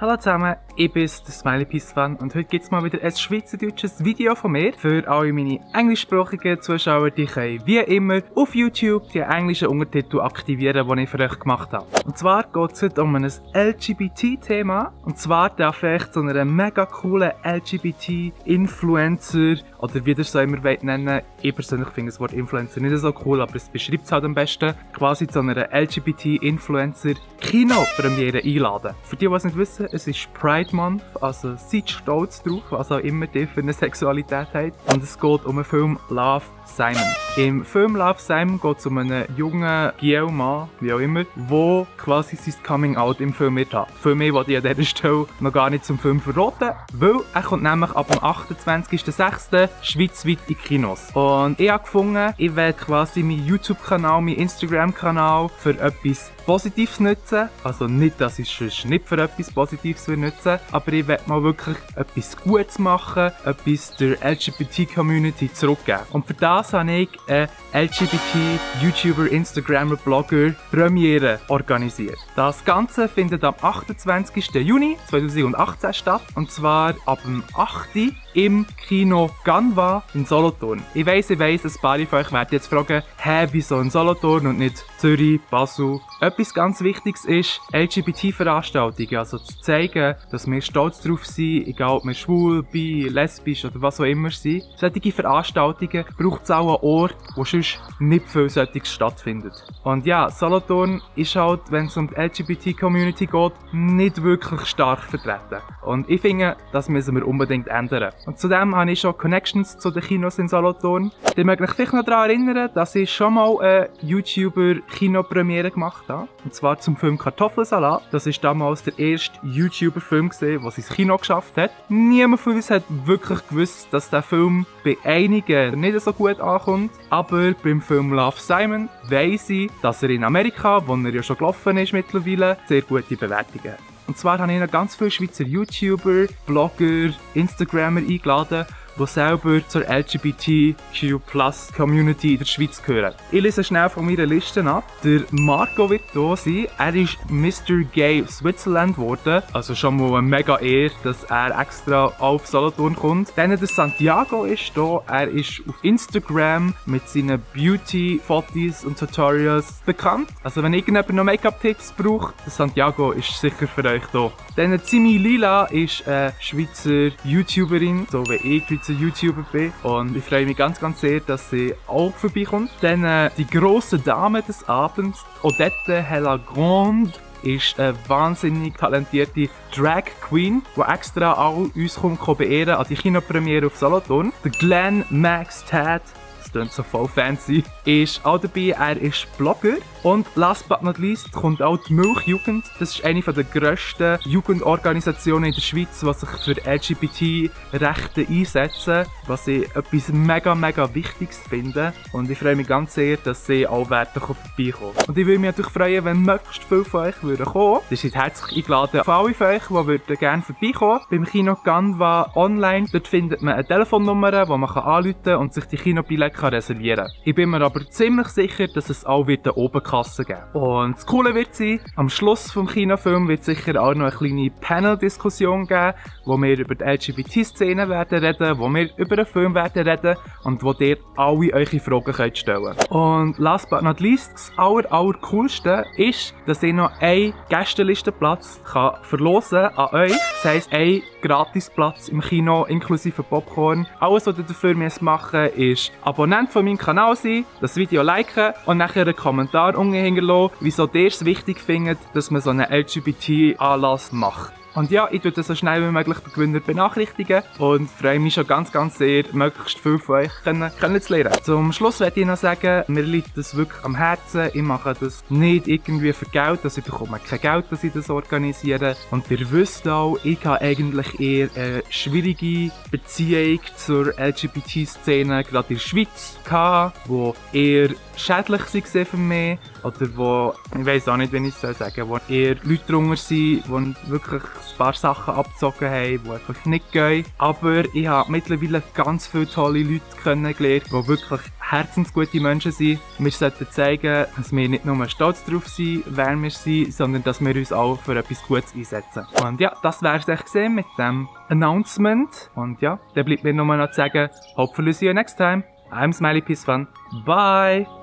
Hallo zusammen, ich bin der Smiley Peace Fan und heute gibt es mal wieder ein schweizerdeutsches Video von mir. Für alle meine englischsprachigen Zuschauer, die können wie immer auf YouTube die englischen Untertitel aktivieren, die ich für euch gemacht habe. Und zwar geht es heute um ein LGBT-Thema. Und zwar darf ich zu einer mega coolen LGBT-Influencer oder wie ihr es so immer nennen. Ich persönlich finde das Wort Influencer nicht so cool, aber es beschreibt es halt am besten. Quasi zu einer LGBT-Influencer Kinopremiere einladen. Für die es nicht wissen, es ist Pride Month, also seid stolz drauf, was auch immer die für eine Sexualität hat. Und es geht um den Film Love, Simon. Im Film Love, Simon geht es um einen jungen Mann, wie auch immer, der quasi sein Coming Out im Film wird haben. Für mich wollte ich an dieser Stelle noch gar nicht zum Film verraten, weil er kommt nämlich ab dem 28.06. schweizweit in Kinos. Und ich habe gefunden, ich werde quasi meinen YouTube-Kanal, meinen Instagram-Kanal für etwas Positives nutzen. Also nicht, dass ich es nicht für etwas Positives nutzen, aber ich werde mal wirklich etwas Gutes machen, etwas der LGBT-Community zurückgeben. Und für das habe ich eine LGBT-YouTuber, Instagrammer, Blogger Premiere organisiert. Das Ganze findet am 28. Juni 2018 statt, und zwar ab dem 8. im Kino Ganva in Solothurn. Ich weiss, ein paar von euch werden jetzt fragen, wieso in Solothurn und nicht Zürich, Basel? Etwas ganz Wichtiges ist, LGBT-Veranstaltungen, also zu zeigen, dass wir stolz darauf sind, egal ob wir schwul, bi, lesbisch oder was auch immer sind. Solche Veranstaltungen braucht es auch einen Ort, wo sonst nicht viel solches stattfindet. Und ja, Solothurn ist halt, wenn es um die LGBT-Community geht, nicht wirklich stark vertreten. Und ich finde, das müssen wir unbedingt ändern. Und zudem habe ich schon Connections zu den Kinos in Solothurn. Ich möchte mich vielleicht noch daran erinnern, dass ich schon mal eine YouTuber-Kinopremiere gemacht habe. Und zwar zum Film Kartoffelsalat. Das war damals der erste YouTuber-Film, der es ins Kino geschafft hat. Niemand von uns hat wirklich gewusst, dass der Film bei einigen nicht so gut ankommt. Aber beim Film Love, Simon weiss ich, dass er in Amerika, wo er ja schon gelaufen ist mittlerweile, sehr gute Bewertungen hat. Und zwar habe ich noch ganz viele Schweizer YouTuber, Blogger, Instagrammer eingeladen, die selber zur LGBTQ+-Community in der Schweiz gehören. Ich lese schnell von meiner Liste ab. Der Marco wird hier sein. Er ist Mr. Gay Switzerland geworden. Also schon mal eine mega Ehre, dass er extra auf Solothurn kommt. Dann der Santiago ist hier. Er ist auf Instagram mit seinen Beauty-Fotos und Tutorials bekannt. Also wenn irgendjemand noch Make-up-Tipps braucht, der Santiago ist sicher für euch hier. Dann Zimi Lila ist eine Schweizer YouTuberin, so wie ich Schweizer YouTuber bin. Und ich freue mich ganz, ganz sehr, dass sie auch vorbeikommt. Dann die grosse Dame des Abends, Odette Helagrande, ist eine wahnsinnig talentierte Drag Queen, die extra all uns kommt beehren an die Kinopremiere auf Solothurn. Der Glenn Max Ted, das klingt so voll fancy, ist auch dabei. Er ist Blogger. Und last but not least kommt auch die Milchjugend. Das ist eine der grössten Jugendorganisationen in der Schweiz, die sich für LGBT-Rechte einsetzen, was ich etwas mega, mega Wichtiges finde. Und ich freue mich ganz sehr, dass sie auch vorbeikommen. Und ich würde mich natürlich freuen, wenn möglichst viele von euch kommen würden. Ihr seid herzlich eingeladen. Für alle von euch, die gerne vorbeikommen, beim Kino Ganva online, dort findet man eine Telefonnummer, die man anrufen kann und sich die Kinobillette reservieren kann. Ich bin mir aber ziemlich sicher, dass es auch wieder oben Kasse geben. Und das Coole wird sein, am Schluss vom Kinofilm wird sicher auch noch eine kleine Panel-Diskussion geben, wo wir über die LGBT-Szene werden reden, wo wir über den Film werden reden und wo ihr alle eure Fragen könnt stellen. Und last but not least, das allercoolste ist, dass ich noch einen Gästelistenplatz verlosen an euch. Das heisst, einen Gratisplatz im Kino inklusive Popcorn. Alles, was ihr dafür machen müsst, ist Abonnent von meinem Kanal sein, das Video liken und nachher einen Kommentar unten hinterlassen, wieso ihr es wichtig findet, dass man so einen LGBT-Anlass macht. Und ja, ich tue so schnell wie möglich den Gewinner benachrichtigen und freue mich schon ganz, ganz sehr, möglichst viel von euch kennenzulernen. Zum Schluss möchte ich noch sagen, mir liegt das wirklich am Herzen. Ich mache das nicht irgendwie für Geld, also ich bekomme kein Geld, dass ich das organisiere. Und ihr wisst auch, ich habe eigentlich eher eine schwierige Beziehung zur LGBT-Szene, gerade in der Schweiz, die eher schädlich waren für mich oder wo, ich weiss auch nicht, wie ich es sagen soll, wo eher Leute drunter sind, die wirklich ein paar Sachen abgezogen haben, die einfach nicht gehen. Aber ich habe mittlerweile ganz viele tolle Leute kennengelernt, die wirklich herzensgute Menschen sind. Wir sollten zeigen, dass wir nicht nur stolz darauf sind, wer wir sind, sondern dass wir uns auch für etwas Gutes einsetzen. Und ja, das wäre es echt gesehen mit dem Announcement. Und ja, dann bleibt mir nur noch zu sagen, hopefully see you next time. I'm Smiley Peace Fun. Bye!